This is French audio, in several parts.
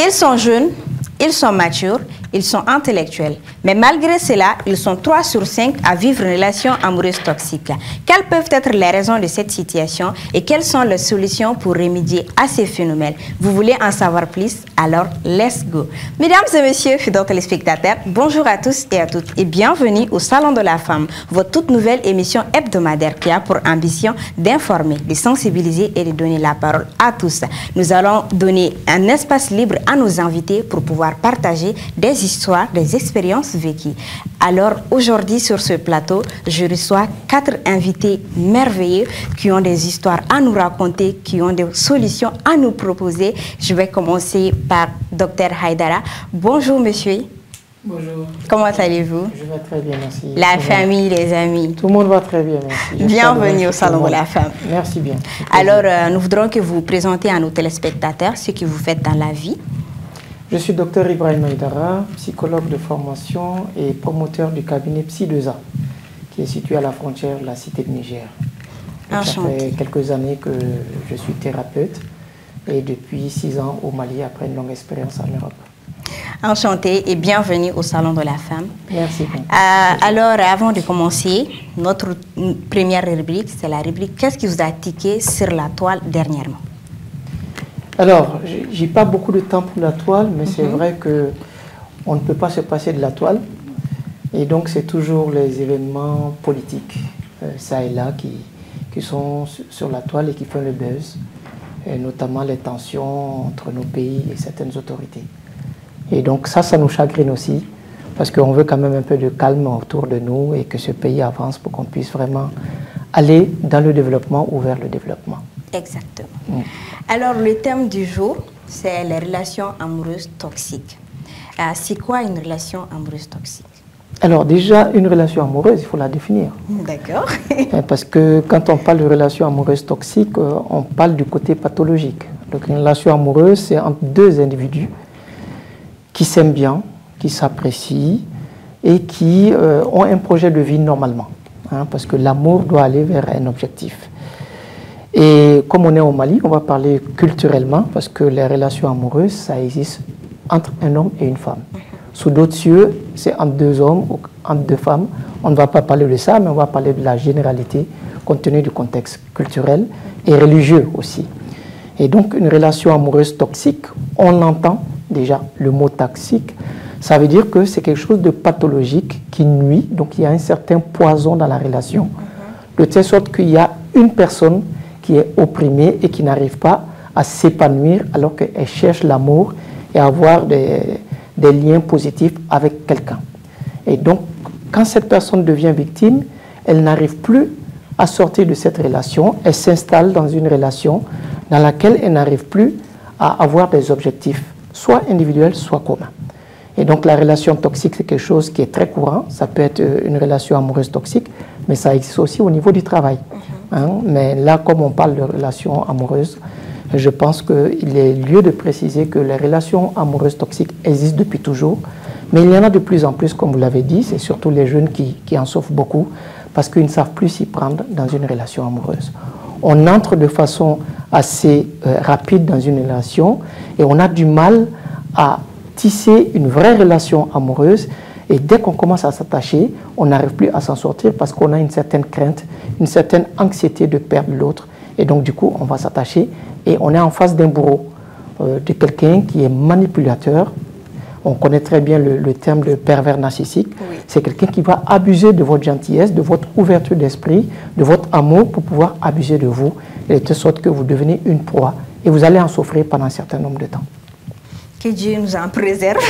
Ils sont jeunes, ils sont matures, ils sont intellectuels. Mais malgré cela, ils sont 3 sur 5 à vivre une relation amoureuse toxique. Quelles peuvent être les raisons de cette situation et quelles sont les solutions pour remédier à ces phénomènes? Vous voulez en savoir plus? Alors, let's go. Mesdames et messieurs, fidèles téléspectateurs, bonjour à tous et à toutes et bienvenue au Salon de la Femme, votre toute nouvelle émission hebdomadaire qui a pour ambition d'informer, de sensibiliser et de donner la parole à tous. Nous allons donner un espace libre à nos invités pour pouvoir partager des histoires, des expériences vécues. Alors aujourd'hui sur ce plateau, je reçois 4 invités merveilleux qui ont des histoires à nous raconter, qui ont des solutions à nous proposer. Je vais commencer par Dr Haïdara. Bonjour monsieur. Bonjour. Comment allez-vous? Je vais très bien, merci. La famille, les amis. Tout le monde va très bien, merci. Bienvenue au Salon de la Femme. Merci bien. Alors, nous voudrons que vous présentiez à nos téléspectateurs ce que vous faites dans la vie. Je suis Dr Ibrahim Haïdara, psychologue de formation et promoteur du cabinet Psy2A, qui est situé à la frontière de la cité de Niger. Ça fait quelques années que je suis thérapeute et depuis 6 ans au Mali après une longue expérience en Europe. Enchantée et bienvenue au Salon de la Femme. Merci. Alors, avant de commencer, notre première rubrique, c'est la rubrique « Qu'est-ce qui vous a tiqué sur la toile dernièrement ?» Alors, j'ai pas beaucoup de temps pour la toile, mais c'est vrai qu'on ne peut pas se passer de la toile. Et donc, c'est toujours les événements politiques, ça et là, qui sont sur la toile et qui font le buzz, et notamment les tensions entre nos pays et certaines autorités. Et donc, ça nous chagrine aussi, parce qu'on veut quand même un peu de calme autour de nous et que ce pays avance pour qu'on puisse vraiment aller dans le développement ou vers le développement. Exactement. Alors, le thème du jour, c'est les relations amoureuses toxiques. C'est quoi une relation amoureuse toxique? Alors, déjà, une relation amoureuse, il faut la définir. D'accord. Parce que quand on parle de relation amoureuse toxique, on parle du côté pathologique. Donc, une relation amoureuse, c'est entre 2 individus qui s'aiment bien, qui s'apprécient et qui ont un projet de vie normalement. Parce que l'amour doit aller vers un objectif. Et comme on est au Mali, on va parler culturellement, parce que les relations amoureuses, ça existe entre un homme et une femme. Sous d'autres cieux, c'est entre 2 hommes ou entre 2 femmes. On ne va pas parler de ça, mais on va parler de la généralité, compte tenu du contexte culturel et religieux aussi. Et donc, une relation amoureuse toxique, on entend déjà le mot toxique, ça veut dire que c'est quelque chose de pathologique qui nuit, donc il y a un certain poison dans la relation, de telle sorte qu'il y a une personne qui est opprimée et qui n'arrive pas à s'épanouir alors qu'elle cherche l'amour et à avoir des liens positifs avec quelqu'un. Et donc, quand cette personne devient victime, elle n'arrive plus à sortir de cette relation, elle s'installe dans une relation dans laquelle elle n'arrive plus à avoir des objectifs, soit individuels, soit communs. Et donc, la relation toxique, c'est quelque chose qui est très courant. Ça peut être une relation amoureuse toxique, mais ça existe aussi au niveau du travail. Mais là, comme on parle de relations amoureuses, je pense qu'il est lieu de préciser que les relations amoureuses toxiques existent depuis toujours, mais il y en a de plus en plus, comme vous l'avez dit, c'est surtout les jeunes qui en souffrent beaucoup, parce qu'ils ne savent plus s'y prendre dans une relation amoureuse. On entre de façon assez rapide dans une relation et on a du mal à tisser une vraie relation amoureuse. Et dès qu'on commence à s'attacher, on n'arrive plus à s'en sortir parce qu'on a une certaine crainte, une certaine anxiété de perdre l'autre. Et donc, du coup, on va s'attacher et on est en face d'un bourreau, de quelqu'un qui est manipulateur. On connaît très bien le terme de pervers narcissique. Oui. C'est quelqu'un qui va abuser de votre gentillesse, de votre ouverture d'esprit, de votre amour pour pouvoir abuser de vous, et de telle sorte que vous devenez une proie et vous allez en souffrir pendant un certain nombre de temps. Que Dieu nous en préserve.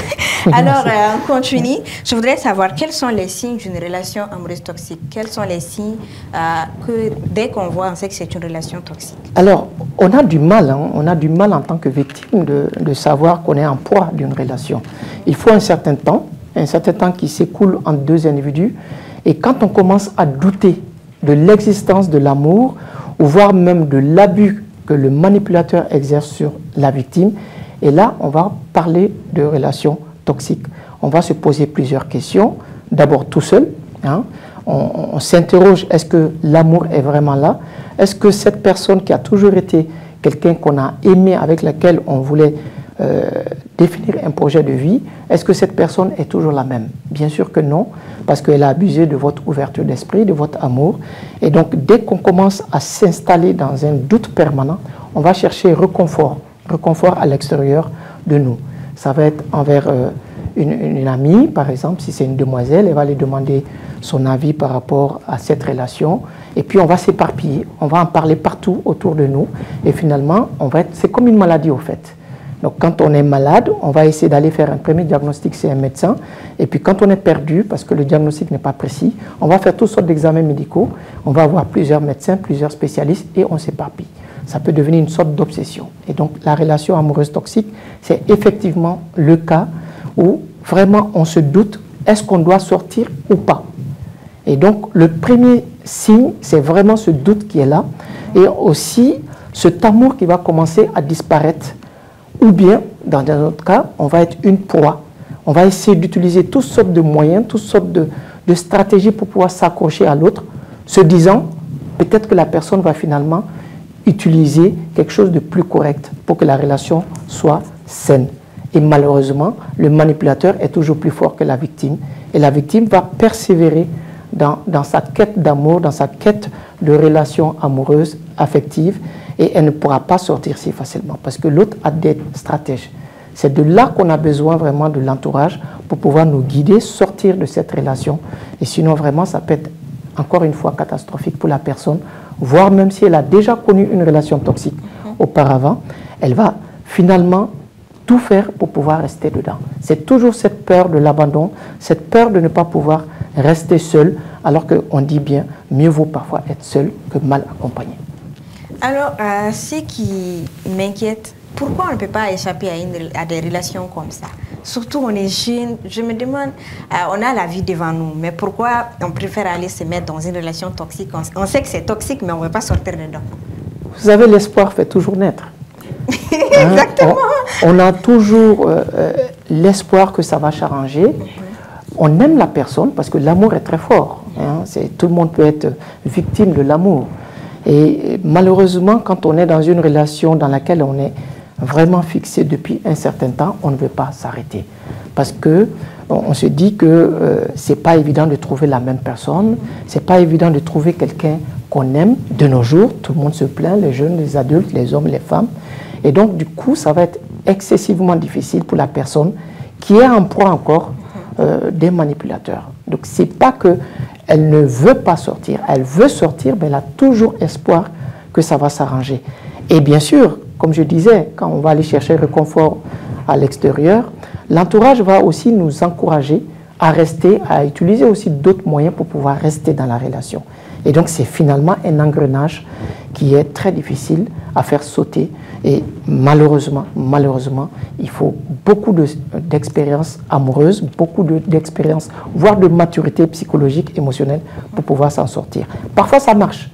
Alors, on continue. Je voudrais savoir quels sont les signes d'une relation amoureuse toxique. Quels sont les signes que dès qu'on voit, on sait que c'est une relation toxique? Alors, on a du mal en tant que victime de savoir qu'on est en proie d'une relation. Il faut un certain temps qui s'écoule entre 2 individus. Et quand on commence à douter de l'existence de l'amour, ou voire même de l'abus que le manipulateur exerce sur la victime, et là, on va parler de relations toxiques. On va se poser plusieurs questions. D'abord, tout seul. On s'interroge, est-ce que l'amour est vraiment là? Est-ce que cette personne qui a toujours été quelqu'un qu'on a aimé, avec laquelle on voulait définir un projet de vie, est-ce que cette personne est toujours la même? Bien sûr que non, parce qu'elle a abusé de votre ouverture d'esprit, de votre amour. Et donc, dès qu'on commence à s'installer dans un doute permanent, on va chercher réconfort à l'extérieur de nous. Ça va être envers une amie, par exemple, si c'est une demoiselle, elle va lui demander son avis par rapport à cette relation. Et puis, on va s'éparpiller, on va en parler partout autour de nous. Et finalement, c'est comme une maladie, au fait. Donc, quand on est malade, on va essayer d'aller faire un premier diagnostic chez un médecin. Et puis, quand on est perdu, parce que le diagnostic n'est pas précis, on va faire toutes sortes d'examens médicaux. On va avoir plusieurs médecins, plusieurs spécialistes et on s'éparpille. Ça peut devenir une sorte d'obsession. Et donc, la relation amoureuse toxique, c'est effectivement le cas où vraiment on se doute, est-ce qu'on doit sortir ou pas? Et donc, le premier signe, c'est vraiment ce doute qui est là. Et aussi, cet amour qui va commencer à disparaître. Ou bien, dans un autre cas, on va être une proie. On va essayer d'utiliser toutes sortes de moyens, toutes sortes de stratégies pour pouvoir s'accrocher à l'autre, se disant, peut-être que la personne va finalement utiliser quelque chose de plus correct pour que la relation soit saine. Et malheureusement, le manipulateur est toujours plus fort que la victime. Et la victime va persévérer dans sa quête d'amour, dans sa quête de relations amoureuses, affectives, et elle ne pourra pas sortir si facilement parce que l'autre a des stratèges. C'est de là qu'on a besoin vraiment de l'entourage pour pouvoir nous guider, sortir de cette relation. Et sinon, vraiment, ça peut être encore une fois catastrophique pour la personne, voire même si elle a déjà connu une relation toxique auparavant, elle va finalement tout faire pour pouvoir rester dedans. C'est toujours cette peur de l'abandon, cette peur de ne pas pouvoir rester seul, alors qu'on dit bien, mieux vaut parfois être seul que mal accompagné. Alors, ce qui m'inquiète, pourquoi on ne peut pas échapper à des relations comme ça? Surtout, on est jeune, je me demande, on a la vie devant nous, mais pourquoi on préfère aller se mettre dans une relation toxique? On sait que c'est toxique, mais on ne veut pas sortir dedans. Vous savez, l'espoir fait toujours naître. Exactement. On a toujours l'espoir que ça va s'arranger. On aime la personne parce que l'amour est très fort. Tout le monde peut être victime de l'amour. Et malheureusement, quand on est dans une relation dans laquelle on est vraiment fixé depuis un certain temps, on ne veut pas s'arrêter. Parce que on se dit que c'est pas évident de trouver la même personne, c'est pas évident de trouver quelqu'un qu'on aime. De nos jours, tout le monde se plaint, les jeunes, les adultes, les hommes, les femmes. Et donc, du coup, ça va être excessivement difficile pour la personne qui est en proie encore des manipulateurs. Donc, c'est pas qu'elle ne veut pas sortir, elle veut sortir, mais elle a toujours espoir que ça va s'arranger. Et bien sûr, comme je disais, quand on va aller chercher réconfort à l'extérieur, l'entourage va aussi nous encourager à rester, à utiliser aussi d'autres moyens pour pouvoir rester dans la relation. Et donc, c'est finalement un engrenage qui est très difficile à faire sauter. Et malheureusement, il faut beaucoup d'expérience amoureuse, beaucoup d'expérience, voire de maturité psychologique, émotionnelle pour pouvoir s'en sortir. Parfois, ça marche.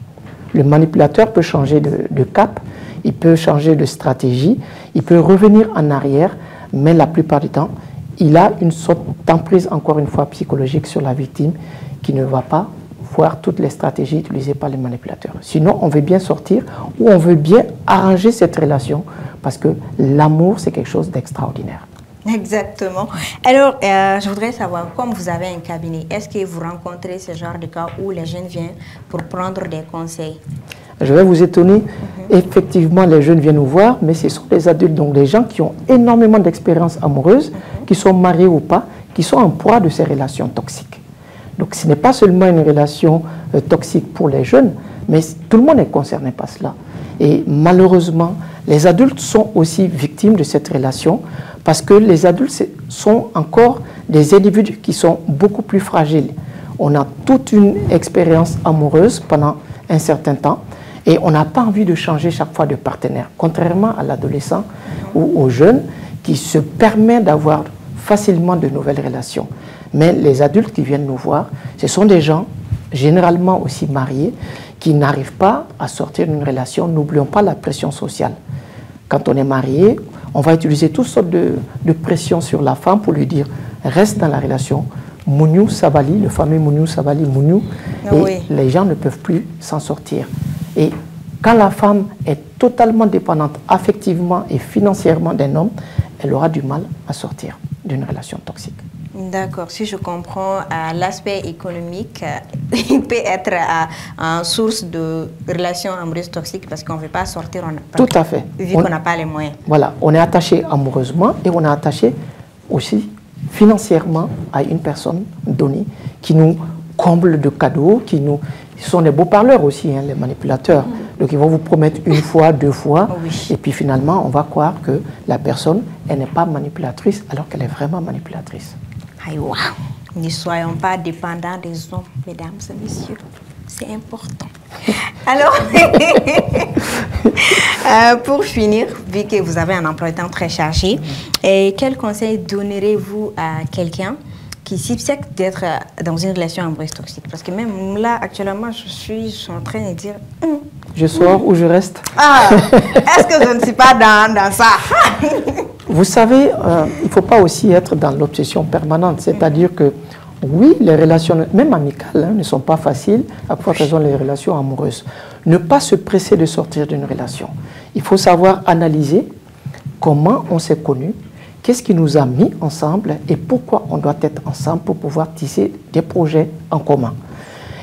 Le manipulateur peut changer de cap, il peut changer de stratégie, il peut revenir en arrière, mais la plupart du temps, il a une sorte d'emprise, encore une fois, psychologique sur la victime qui ne va pas voir toutes les stratégies utilisées par les manipulateurs. Sinon, on veut bien sortir ou on veut bien arranger cette relation parce que l'amour, c'est quelque chose d'extraordinaire. Exactement. Alors, je voudrais savoir, comme vous avez un cabinet, est-ce que vous rencontrez ce genre de cas où les jeunes viennent pour prendre des conseils? Je vais vous étonner. Effectivement, les jeunes viennent nous voir, mais ce sont des adultes, donc des gens qui ont énormément d'expérience amoureuse, qui sont mariés ou pas, qui sont en proie de ces relations toxiques. Donc, ce n'est pas seulement une relation toxique pour les jeunes, mais tout le monde est concerné par cela. Et malheureusement, les adultes sont aussi victimes de cette relation parce que les adultes sont encore des individus qui sont beaucoup plus fragiles. On a toute une expérience amoureuse pendant un certain temps et on n'a pas envie de changer chaque fois de partenaire, contrairement à l'adolescent ou aux jeunes qui se permettent d'avoir facilement de nouvelles relations. Mais les adultes qui viennent nous voir, ce sont des gens généralement aussi mariés qui n'arrivent pas à sortir d'une relation. N'oublions pas la pression sociale. Quand on est marié, on va utiliser toutes sortes de pressions sur la femme pour lui dire « reste dans la relation ». Mouniou Savali, le fameux Mouniou Savali, Mouniou, et les gens ne peuvent plus s'en sortir. Et quand la femme est totalement dépendante affectivement et financièrement d'un homme, elle aura du mal à sortir d'une relation toxique. D'accord, si je comprends, l'aspect économique il peut être en source de relations amoureuses toxiques parce qu'on ne veut pas sortir. Tout à fait. Vu qu'on n'a pas les moyens. Voilà, on est attaché amoureusement et on est attaché aussi financièrement à une personne donnée qui nous comble de cadeaux, ils sont des beaux parleurs aussi, hein, les manipulateurs. Donc ils vont vous promettre une fois, 2 fois, et puis finalement on va croire que la personne, elle n'est pas manipulatrice alors qu'elle est vraiment manipulatrice. Aïe, ne soyons pas dépendants des hommes, mesdames et messieurs. C'est important. Alors, pour finir, vu que vous avez un emploi du temps très chargé, quel conseil donnerez-vous à quelqu'un qui suspecte d'être dans une relation amoureuse toxique? Parce que même là, actuellement, je suis en train de dire... Je sors ou je reste. Ah, est-ce que je ne suis pas dans ça? Vous savez, il ne faut pas aussi être dans l'obsession permanente. C'est-à-dire que, oui, les relations, même amicales, hein, ne sont pas faciles, à quoi raison les relations amoureuses. Ne pas se presser de sortir d'une relation. Il faut savoir analyser comment on s'est connus, qu'est-ce qui nous a mis ensemble et pourquoi on doit être ensemble pour pouvoir tisser des projets en commun.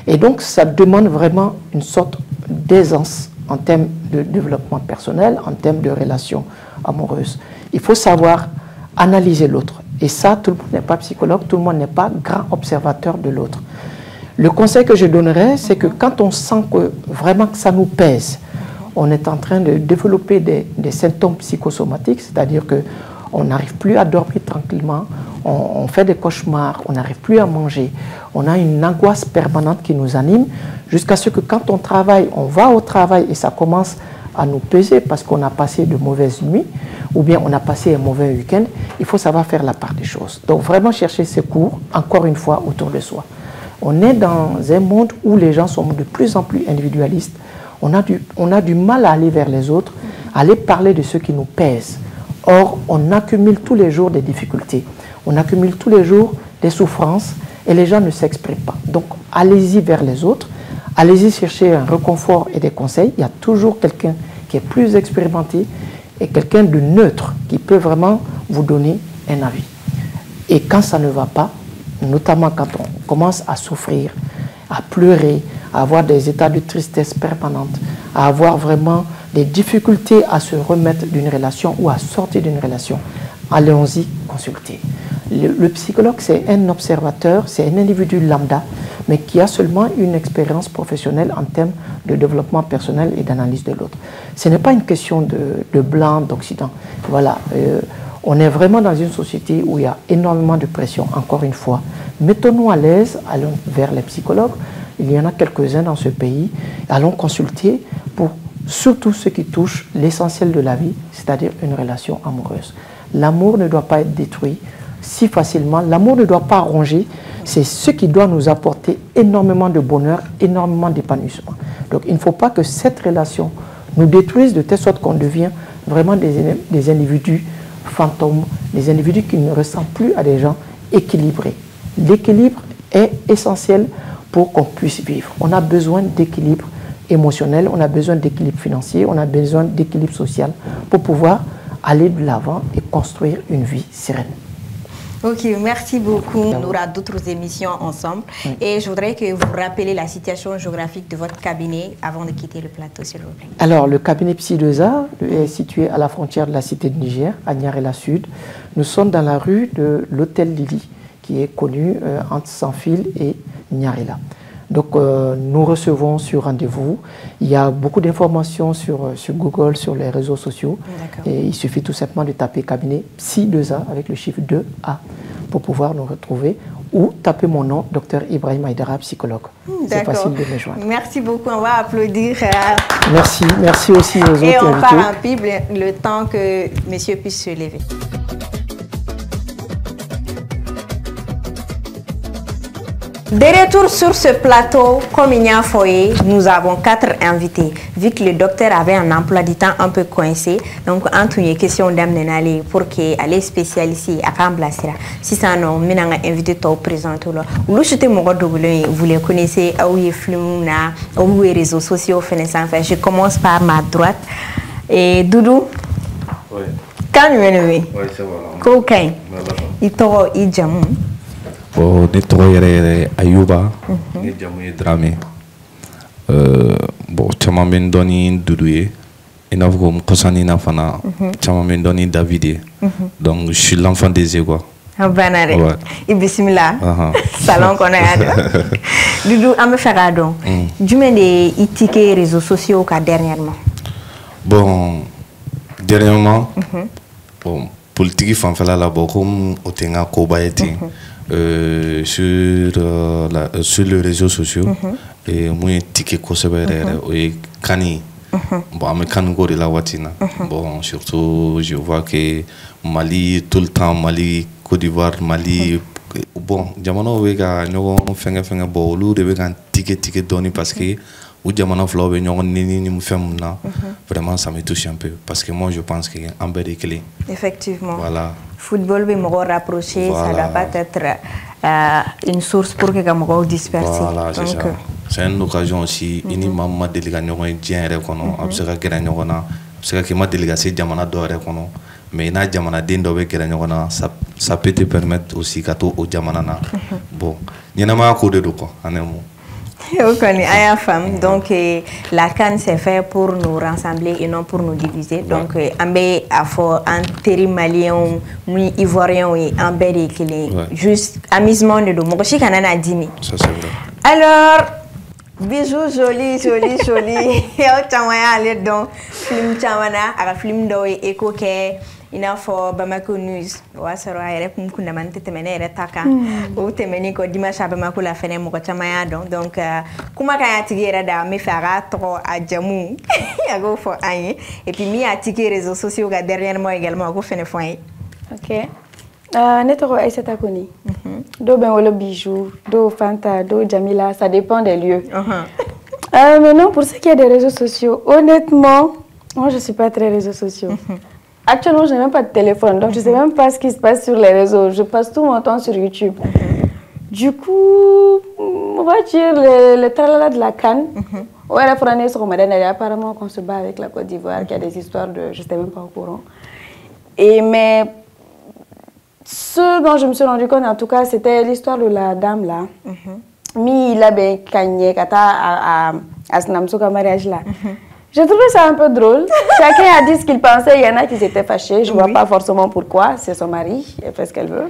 Et donc, ça demande vraiment une sorte d'aisance en termes de développement personnel, en termes de relations amoureuses. Il faut savoir analyser l'autre. Et ça, tout le monde n'est pas psychologue, tout le monde n'est pas grand observateur de l'autre. Le conseil que je donnerais, c'est que quand on sent que vraiment que ça nous pèse, on est en train de développer des symptômes psychosomatiques, c'est-à-dire qu'on n'arrive plus à dormir tranquillement, on fait des cauchemars, on n'arrive plus à manger, on a une angoisse permanente qui nous anime, jusqu'à ce que quand on travaille, on va au travail et ça commence à nous peser parce qu'on a passé de mauvaises nuits ou bien on a passé un mauvais week-end, il faut savoir faire la part des choses. Donc vraiment chercher secours, encore une fois, autour de soi. On est dans un monde où les gens sont de plus en plus individualistes. On a du mal à aller vers les autres, à aller parler de ce qui nous pèse. Or, on accumule tous les jours des difficultés. On accumule tous les jours des souffrances et les gens ne s'expriment pas. Donc, allez-y vers les autres. Allez-y chercher un réconfort et des conseils. Il y a toujours quelqu'un qui est plus expérimenté et quelqu'un de neutre qui peut vraiment vous donner un avis. Et quand ça ne va pas, notamment quand on commence à souffrir, à pleurer, à avoir des états de tristesse permanente, à avoir vraiment des difficultés à se remettre d'une relation ou à sortir d'une relation, allons-y consulter. Le psychologue, c'est un observateur, c'est un individu lambda, mais qui a seulement une expérience professionnelle en termes de développement personnel et d'analyse de l'autre. Ce n'est pas une question de blanc, d'occident. Voilà, on est vraiment dans une société où il y a énormément de pression, encore une fois. Mettons-nous à l'aise, allons vers les psychologues. Il y en a quelques-uns dans ce pays. Allons consulter pour surtout ce qui touche l'essentiel de la vie, c'est-à-dire une relation amoureuse. L'amour ne doit pas être détruit si facilement. L'amour ne doit pas ronger. C'est ce qui doit nous apporter énormément de bonheur, énormément d'épanouissement. Donc il ne faut pas que cette relation nous détruise de telle sorte qu'on devient vraiment des individus fantômes, des individus qui ne ressemblent plus à des gens équilibrés. L'équilibre est essentiel pour qu'on puisse vivre. On a besoin d'équilibre émotionnel, on a besoin d'équilibre financier, on a besoin d'équilibre social pour pouvoir aller de l'avant et construire une vie sereine. Ok, merci beaucoup. On aura d'autres émissions ensemble. Et je voudrais que vous rappeliez la situation géographique de votre cabinet avant de quitter le plateau, s'il vous plaît. Alors, le cabinet Psy2A est situé à la frontière de la cité de Niger, à Niarela Sud. Nous sommes dans la rue de l'Hôtel Lily, qui est connu entre Sans-Fil et Niarela. Donc, nous recevons sur rendez-vous. Il y a beaucoup d'informations sur Google, sur les réseaux sociaux. Et il suffit tout simplement de taper cabinet Psy2A avec le chiffre 2A pour pouvoir nous retrouver. Ou taper mon nom, Dr Ibrahim Aïdara, psychologue. C'est facile de me joindre. Merci beaucoup. On va applaudir. Merci. Merci aussi aux autres invités. Et on part en pub le temps que monsieur puisse se lever. De retour sur ce plateau, comme il y a un foyer, nous avons 4 invités. Vu que le docteur avait un emploi du temps un peu coincé, donc entre les questions d'amener pour qu'il allait spécialiser à Kamblasira. Si ça non, nous avons invité au présent. Vous les connaissez, où les films, où les réseaux sociaux. Je commence par ma droite. Et Doudou, Quand tu es oui. Oui, c'est voilà. Cocaine. Il t'aura il jamu. Bon, ne tɔgɔ yɛrɛ Ayuba. Ne jamu ye Dramé. Bon, caman bɛ n dɔn ni Dudu ye. I n'a fɔ ko n kɔsani na fana. Caman bɛ n dɔn ni David ye. Donc, je suis l'enfant des quoi. Banare. I bisimila. Salon kɔnɔ yan dɛ. Dudu, an bɛ fɛ k'a dɔn. Jumɛn de ye i tike réseaux sociaux ka dernièrement? Bon, dernièrement, bon, politique fanfɛla la bon, comme o tɛ n ka koba ye ten. Sur les réseaux sociaux, et moi tike kosɛbɛ yɛrɛ o ye kani. Bon, an bɛ kani ko de la waati na. Bon, surtout je vois que Mali tout le temps, Mali, Côte d'Ivoire, Mali, bon, jamanaw bɛ ka ɲɔgɔn fɛngɛ bon, olu de bɛ ka tike dɔɔni parce que ou jamana filaw bɛ ɲɔgɔn nini ni fɛn mun na. Vraiment ça me touche un peu parce que moi je pense que an bɛɛ de kelen. Effectivement. Voilà. Football bɛ mɔgɔw rapprocher, ça doit pas être une source pour que mɔgɔw disperser. Voilà, c'est ça. C'est une occasion aussi. Ini ma deli ka ɲɔgɔn ye diɲɛ yɛrɛ kɔnɔ, a bɛ se ka gɛrɛ ɲɔgɔn na, a bɛ se ka kɛ ma deli ka se jamana dɔ yɛrɛ kɔnɔ, mais n'a jamanaden dɔ bɛ gɛrɛ ɲɔgɔn na, ça peut te permettre aussi ka to o jamana na. Bon, ɲɛnamaya ko de don quoi, en un mot. Donc la CAN c'est fait pour nous rassembler et non pour nous diviser. Donc ambé a fort en malien ou ivoirien ou en bel juste amusement de mon chic kanana dîner. Ça c'est vrai. Alors bisous joli. Yo chamaya aller donc film chamana à film do e coquet. Il a fait Bamako News. Wasaro ayere kumkunda mante temene ere taka. O temene ko dimanche Bamako la fene mo ko chamaya donc kuma kaya tigera da me fara to a jamu. Ya go for aye et puis mi a tiki réseaux sociaux ga dernièrement également go fene fo aye. OK. Netoro Aïssata Koni. Do ben wolo bijou, do Fanta, do Jamila, ça dépend des lieux. Mais non, pour ce qui est des réseaux sociaux, honnêtement, moi je suis pas très réseaux sociaux. Actuellement, je n'ai même pas de téléphone, donc je ne sais même pas ce qui se passe sur les réseaux. Je passe tout mon temps sur YouTube. Du coup, on va dire le tralala de la CAN. Ouais, la France, apparemment qu'on se bat avec la Côte d'Ivoire, qu'il y a des histoires de... Je n'étais même pas au courant. Mais ce dont je me suis rendu compte, en tout cas, c'était l'histoire de la dame là. Mi, il a bien gagné à Snamsuka mariage là. J'ai trouvé ça un peu drôle. Chacun a dit ce qu'il pensait. Il y en a qui s'étaient fâchés. Je ne vois pas forcément pourquoi. C'est son mari. Elle fait ce qu'elle veut.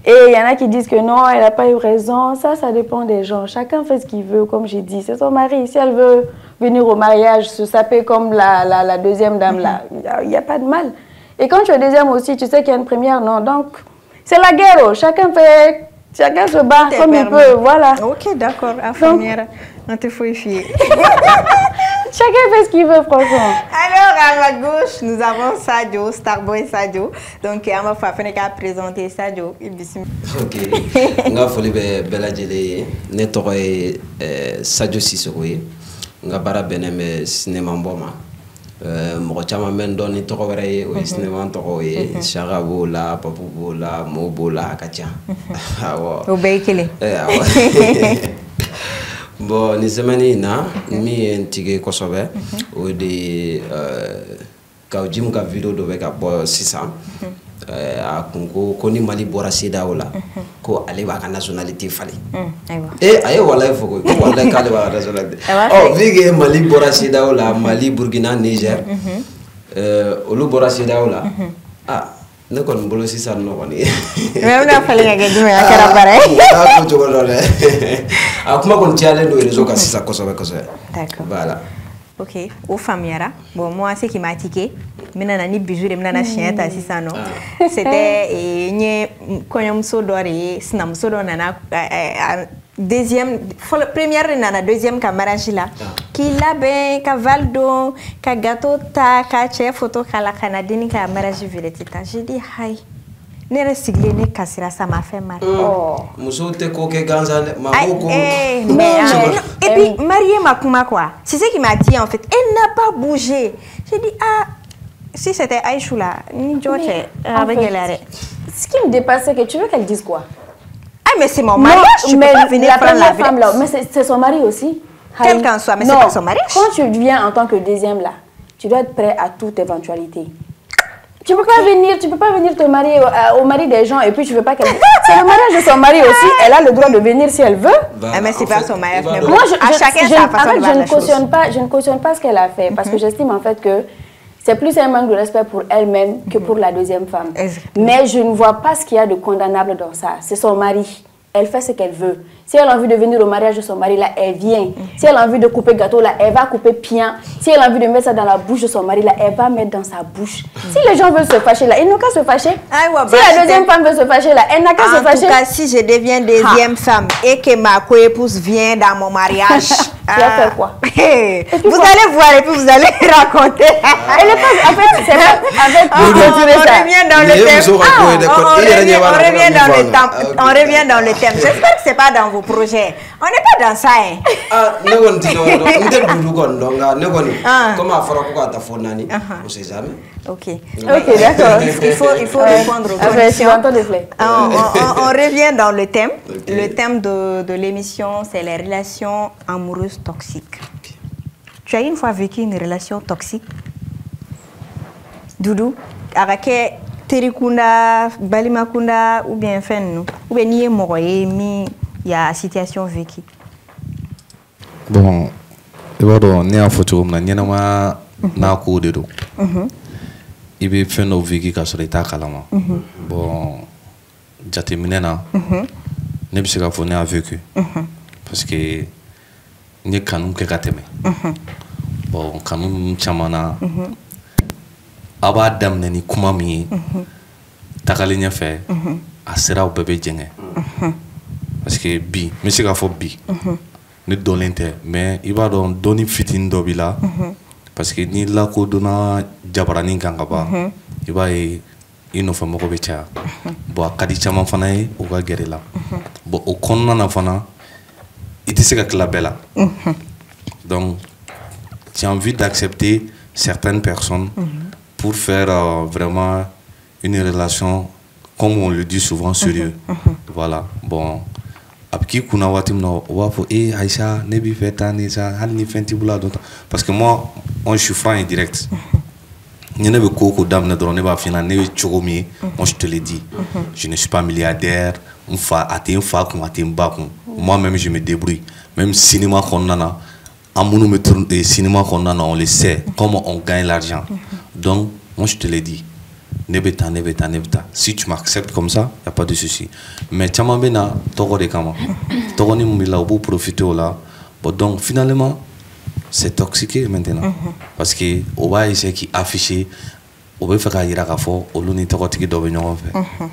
Et il y en a qui disent que non, elle n'a pas eu raison. Ça dépend des gens. Chacun fait ce qu'il veut, comme j'ai dit. C'est son mari. Si elle veut venir au mariage, se saper comme la deuxième dame là, il n'y a pas de mal. Et quand tu es deuxième aussi, tu sais qu'il y a une première, non. Donc, c'est la guerre. Chacun se bat comme il peut. Voilà. Ok, d'accord. Infirmière, on te faut y fier. Chacun fait ce qu'il veut, franchement. Alors, à ma gauche, nous avons Sadio, Starboy Sadio. Donc, on va faire présenter Sadio. Ok. On va faire Beladjele. Netoro Sadio Sissoko. On va faire Benem cinéma Mboma. Mɔgɔ caman bɛ n dɔn ni tɔgɔ wɛrɛ ye o ye cinéma tɔgɔ ye Saka b'o la Papu b'o la Mo b'o la a ka ca awɔ o bɛɛ ye kelen bon nin semaine in na min ye n tige kosɛbɛ o de ye ka Jim ka vidéo dɔ bɛ ka bɔ sisan a kun ko ni Mali bɔra CEDEAO la ko ale b'a ka nationalité falen a ye walayi fɔ ko walayi k'ale b'a ka nationalité vu que Mali bɔra CEDEAO la Mali Burkina Niger olu bɔra CEDEAO la ne kɔni bolo sisan nɔ kɔni mais n'a falen ka kɛ jumɛn a kɛra baara ye a ko cogo dɔ dɛ a kuma kɔni cayalen don réseau kan sisan kosɛbɛ kosɛbɛ voilà. Ok, au faamiara. Bon, moi, ce qui m'a tiqué, maintenant, ni bijou de maintenant chien ta si ça non. C'était une koyamso doré, snamso nana deuxième, première nana deuxième caméra là. Qui l'a ben, ka valdo, ka gâteau ta, ka chef photo kala canadini caméra jiviletita. J'ai dit hi. Ne recycler ne cassera ça m'a fait mal. Muso te koke ganza mamoko. Et puis marié ma quoi. C'est ce qui m'a dit en fait. Elle n'a pas bougé. J'ai dit ah si c'était Aïchou là, ni George avec elle. Ce qui me dépasse c'est que tu veux qu'elle dise quoi? Ah mais c'est mon mari. Je peux pas venir la prendre la femme là, mais c'est son mari aussi. Quel qu'en soit, mais c'est pas son mari. Quand tu viens en tant que deuxième là, tu dois être prêt à toute éventualité. Tu peux pas venir te marier au mari des gens et puis tu veux pas qu'elle... C'est le mariage de son mari aussi. Elle a le droit de venir si elle veut. Mais c'est pas son mariage. Moi, je ne cautionne pas ce qu'elle a fait parce que j'estime en fait que c'est plus un manque de respect pour elle-même que pour la deuxième femme. Mais je ne vois pas ce qu'il y a de condamnable dans ça. C'est son mari. Elle fait ce qu'elle veut. Si elle a envie de venir au mariage de son mari, là, elle vient. Si elle a envie de couper gâteau, là, elle va couper pian. Si elle a envie de mettre ça dans la bouche de son mari, là, elle va mettre dans sa bouche. Si les gens veulent se fâcher, là, ils n'ont qu'à se fâcher. Si la deuxième femme veut se fâcher, là, elle n'a qu'à se fâcher. En tout cas, si je deviens deuxième femme et que ma co-épouse vient dans mon mariage... tu vas faire quoi? Vous allez voir et puis vous allez raconter. Elle est pas... En fait, c'est pas... On revient dans le thème. On revient dans le thème. J'espère que c'est pas dans vos projets. On n'est pas dans ça, hein. Ok, d'accord. Il faut répondre aux questions. On revient dans le thème. Le thème de l'émission, c'est les relations amoureuses toxiques. Tu as une fois vécu une relation toxique? Doudou, avec Terikunda, Balimakunda, ou bien Fennou, ou bien Nié Moroye, il y a situation vécue. Bon, il va donc ni en photo, ni en ma na ko de do. Il veut faire nos vécu quand sur l'état calama. Bon, j'étais minena. Ne bisa ka fo ne a vécu. Parce que ni kanun ke kateme. Bon, kanun chamana. Aba damne ni kuma mi takali ɲɛfɛ a siraw bɛɛ bɛ jɛngɛ parce que bi n bɛ se k'a fɔ bi ne dɔnlen tɛ mais i b'a dɔn dɔnni fitinin dɔ b'i la parce que n'i lakodɔnna jabaranin kan ka ban i b'a ye i nɔfɛmɔgɔ bɛ caya bon a ka di caman fana ye u ka gɛrɛ la bon o kɔnɔna na fana i tɛ se ka tila bɛɛ la donc j'ai envie d'accepter certaines personnes pour faire vraiment une relation, comme on le dit souvent, sérieux. Voilà. Bon. Parce que moi, je suis franc et direct. Moi, je te l'ai dit. Je ne suis pas milliardaire. Moi-même, je me débrouille. Même cinéma qu'on a, cinéma qu'on a, on le sait. Comment on gagne l'argent. Donc, moi je te l'ai dit, nebeta. Si tu m'acceptes comme ça, il n'y a pas de souci. Mais tu m'as dit, tu as profiter là. Bon, donc, finalement, c'est toxique maintenant. Parce qu'on va essayer d'afficher, on va faire qu'il y a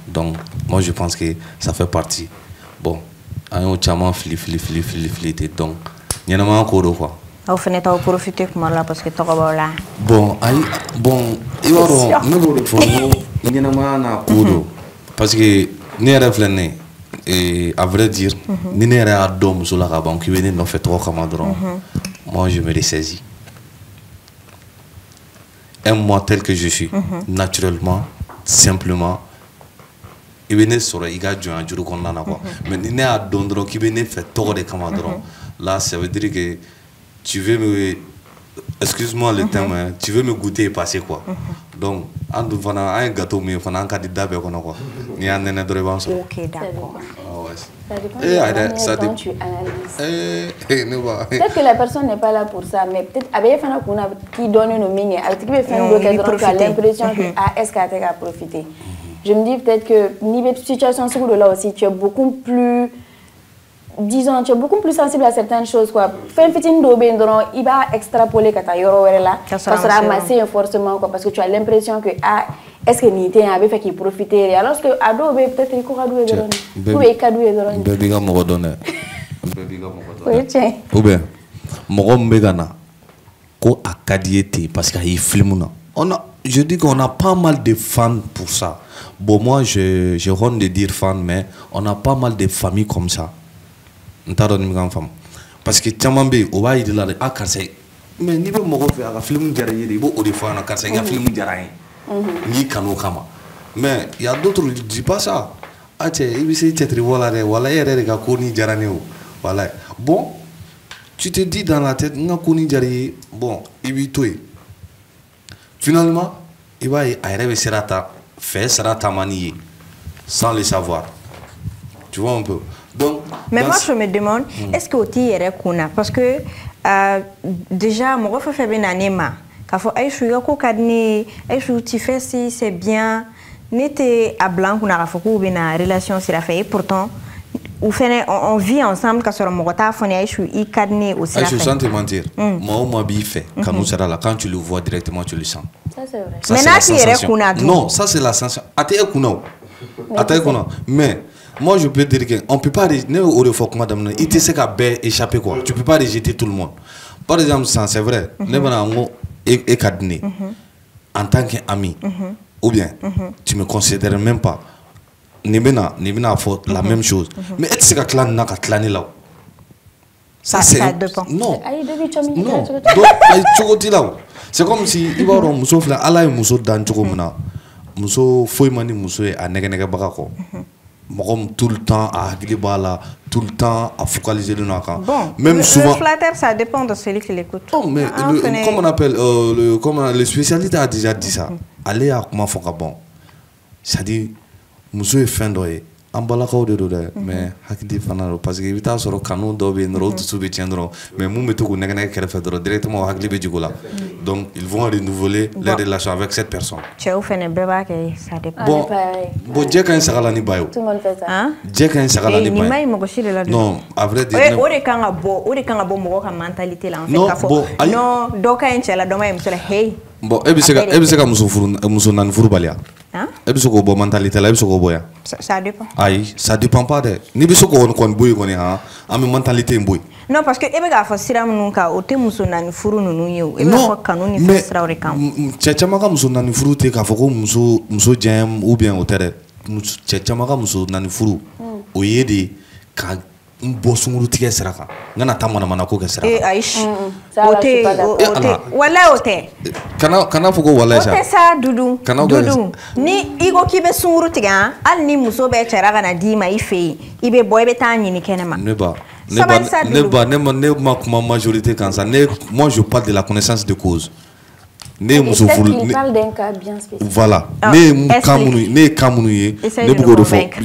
donc, moi je pense que ça fait partie. Bon, on a donc, il y en a encore quoi. Au final, tu as profité comme là parce que tu as là. Bon, il va parce que ni réfléchir et à vrai dire, ni ne à dom sur la raban qui venait nous fait trop comme moi je me ressaisis. Aime-moi tel que je suis, naturellement, simplement. Il venait sur le gars du jour qu'on a quoi. Mais ni ne à dom qui venait fait trop de comme là, ça veut dire que tu veux me... Excuse-moi le terme, hein, tu veux me goûter et passer quoi. Donc, un gâteau, mais on a un candidat quoi. Il y a un nez de revanche. Ok, d'accord. Ça dépend de la manière dont tu analyses. Peut-être que la personne n'est pas là pour ça, mais peut-être qui donne une mine, tu as l'impression que est-ce qu'elle a profité. Je me dis peut-être que niveau de situation sur là aussi, tu es beaucoup plus... Disons, tu es beaucoup plus sensible à certaines choses. Fais un petit dobé, il va extrapoler quand tu là. Ça sera massé forcément parce que tu as l'impression que est-ce que Nité avait fait qu'il profitait alors que Adobe peut-être il court à douer de ou est cadoué de Baby ga mo donné. Oui, tiens. Ou bien mo mbegana ko akadiété parce qu'il filme na. Je dis qu'on a pas mal de fans pour ça. Bon moi je honte de dire fans mais on a pas mal de familles comme ça. Parce que tu m'as dit, on va y aller à Karsay. Mais ni be mogo fe aga film jara yede bo odi fana Karsay ga film jara ni kanu kama. Mais il y a d'autres qui disent pas ça. Ache ibisi tetri wala yere ga ko ni jara ne voilà. Bon, tu te dis dans la tête nga ko ni jara bon ibi toy. Finalement, il va arriver Serata, faire Serata Mani, sans le savoir. Tu vois un peu. Donc, mais moi, je me demande, est-ce que Oti est Kuna? Parce que déjà, mon frère fait bien anima. Quand faut aller sur Yoko Kadni, aller sur Tifesi, c'est bien. N'était à blanc qu'on a fait une relation sur la fait. Pourtant, on vit ensemble quand on a fait une Kadni aussi. Je sens te mentir. Moi, on m'a bien fait. Quand nous serons là, quand tu le vois directement, tu le sens. Ça, c'est vrai. Ça, mais c'est la sensation. Non, ça, c'est la sensation. Mais. Moi, je peux dire qu'on ne peut pas il te sait qu'à échapper quoi. Tu ne peux pas rejeter tout le monde. Par exemple, c'est vrai, en tant qu'ami, ou bien tu ne me considères même pas. Nibena fait la même chose. Mais est-ce que clan n'a qu'à claner là? Ça dépend. Non. Non. C'est comme si il va avoir un muso là, Allah est muso dans Tchokomuna. Muso Foymani muso est à Nega Bagako. Tout le temps à Aglibala, tout le temps à focaliser le naka. Bon, même souvent. Le flatteur, ça dépend de celui qui l'écoute. Non, mais comme on appelle, le spécialiste a déjà dit ça. Allez à comment faut bon. C'est-à-dire, monsieur est fin d'oeil. Ambalaka de l'odeur, mais Hakidi Fanaro, parce que Vita sur le canon d'Obi, Road to Subitiendro, mais Moumetou Nagana Kerfedro, directement à Haglibe Djugola. Donc, ils vont renouveler les relations avec cette personne. Tu as fait un bébé qui ça dépend. Bon, Jack and Sagalani Bayo. Tout le monde fait ça. Jack and Sagalani Bayo. Non, à vrai dire. Oui, on est quand on a bon mentalité là. Non, non, donc quand la demain, je me hey. Bon, Ebiseka Moussonan Fourbalia. Ebisoko bo mentalité là, Ebisoko boya. Ça dépend. Aïe, ça dépend pas de. Ni Bisoko on kon boy on est ha, am mentalité boy. Non parce que Ebega fa siram nunka o te Moussonan Fourou nunu yo. Ebega fa kanuni fa sira orekam. Tchamaka Moussonan Fourou te ka foko muso jam ou bien hotel. Tchamaka Moussonan Fourou. O yedi ka Mbosunguru tige seraka. Ngana tamana manako ke seraka. Aish. Ote. Wala ote. Kana foko wala sa. Ote sa dudu. Dudu. Ni igo kibe sunguru tiga, al ni muso be seraka na di ma ife. Ibe boy be tani ni kenema. Neba ma majorité quand ça. Moi je parle de la connaissance de cause. Il parle d'un cas bien spécifique. Voilà. Il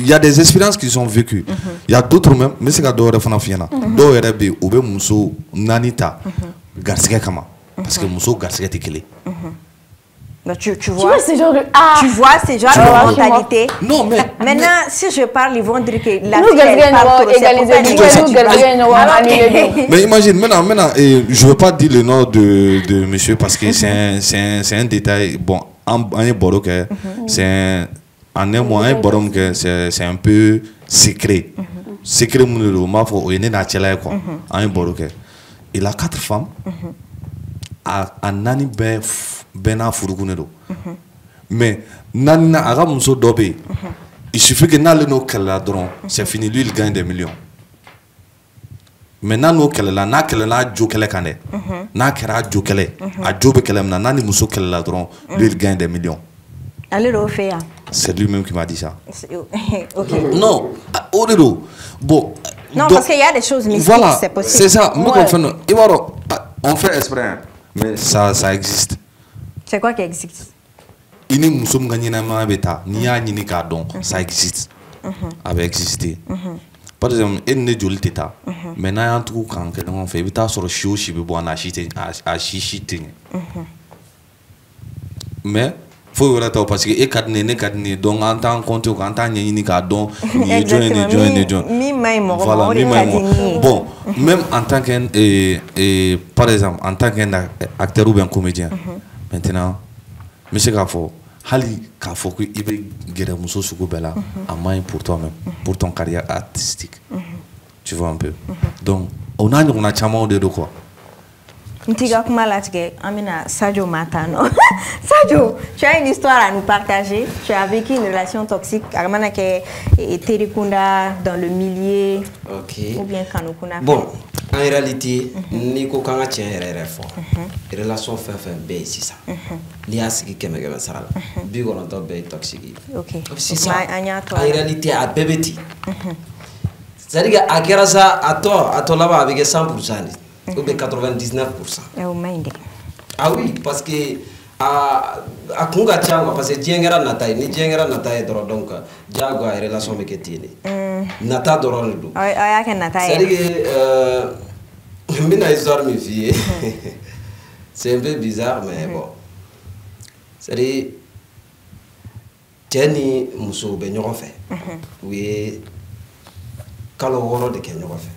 y a des expériences qui sont vécues. Il y a d'autres même, mais c'est que d'autres font fiena. D'autres be ou be muso nanita garcia kama parce que muso garcia tikele. Tu vois ces genres de de mentalité. Non mais maintenant si je parle ils vont dire que la mais imagine maintenant je veux pas dire le nom de monsieur parce que c'est un détail bon un boro que c'est un borom que c'est un peu secret mon ma faut est na tchela quoi un boro que il a 4 femmes a nani bena furukunedo mais nani aga muso dobe il suffit que n'ale no kala dron c'est fini lui il gagne des millions mais nano kala na kala na jo kala kane na kara jo kala a jo be kala na nani muso kala dron lui il gagne des millions. Allez le faire. C'est lui-même qui m'a dit ça. OK. Non, Oredo. Bon. Non parce qu'il y a des choses mystiques, voilà, c'est possible. C'est ça. On fait exprès mais ça existe. C'est quoi qui existe? Ini musom gagner ma beta ni ya ni ka don ça existe. Avait existé. Par exemple, une ne joli teta. Maintenant en tout quand que on fait beta sur show shi be bon a chichite. Mais faut voilà parce que e kadne donc en tant compte en tant ni ka don ni join. Bon, même en tant qu'un par exemple en tant qu'un acteur ou bien comédien. Maintenant, monsieur Kafo, Hali Kafo, il veut guérir Mousso Soukobela à main pour toi-même, pour ton carrière artistique. Tu vois un peu. Donc, on a chamon de quoi. Ntiga Kumalatke, Amina Sadio Matano. Sadio, tu as une histoire à nous partager. Tu as vécu une relation toxique. Armanake et Terikunda dans le milieu. Ok. Ou bien Kanukuna. Bon, en réalité, Nico Kanga tient fort. Relation fait c'est ça. Lias qui keme sarala. Bigo on top toxique. Ok. C'est ça. En réalité, à bébéti. C'est-à-dire à Kerasa, à toi là-bas avec 100%. Ou bien 99%. Et au Maïndé. Ah oui, parce que a kun ka ca quoi parce que diɲɛ kɛra nata ye ni diɲɛ kɛra nata ye dɔrɔn donc diyago a relation bɛ kɛ ten de nata dɔrɔn de don y'a kɛ nata ye c'est à dire que n bɛna histoire min f'i ye c'est un peu bizarre mais bon c'est à dire cɛ ni muso bɛ ɲɔgɔn fɛ u ye kalo 6 de kɛ ɲɔgɔn fɛ